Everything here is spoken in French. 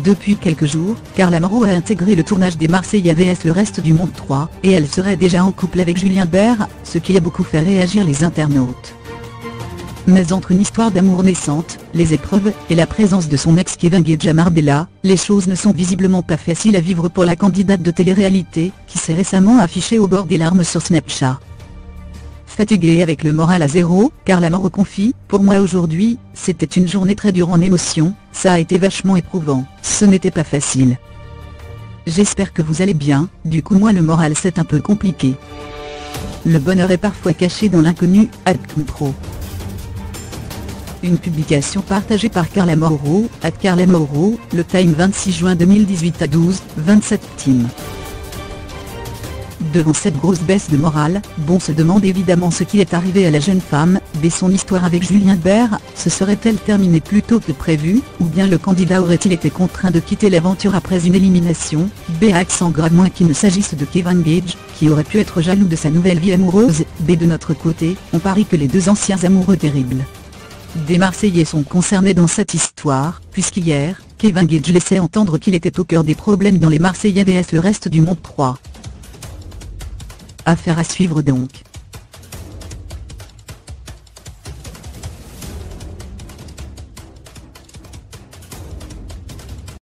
Depuis quelques jours, Carla Moreau a intégré le tournage des Marseillais vs le reste du monde 3, et elle serait déjà en couple avec Julien Bert, ce qui a beaucoup fait réagir les internautes. Mais entre une histoire d'amour naissante, les épreuves, et la présence de son ex Kevin Gedja Marbella, les choses ne sont visiblement pas faciles à vivre pour la candidate de télé-réalité, qui s'est récemment affichée au bord des larmes sur Snapchat. Fatiguée avec le moral à zéro, Carla Moreau confie « Pour moi aujourd'hui, c'était une journée très dure en émotion, ça a été vachement éprouvant, ce n'était pas facile. J'espère que vous allez bien, du coup moi le moral c'est un peu compliqué. Le bonheur est parfois caché dans l'inconnu, @Pro. » Une publication partagée par Carla Moreau, @Carla Moreau, le Time 26 juin 2018 à 12h27 Team. Devant cette grosse baisse de morale, bon se demande évidemment ce qui est arrivé à la jeune femme, dès son histoire avec Julien Bert, se serait-elle terminée plus tôt que prévu, ou bien le candidat aurait-il été contraint de quitter l'aventure après une élimination, accent grave moins qu'il ne s'agisse de Kevin Gedja, qui aurait pu être jaloux de sa nouvelle vie amoureuse, de notre côté, on parie que les deux anciens amoureux terribles des Marseillais sont concernés dans cette histoire, puisqu'hier, Kevin Gedja laissait entendre qu'il était au cœur des problèmes dans les Marseillais vs le reste du monde 3. Affaire à suivre donc.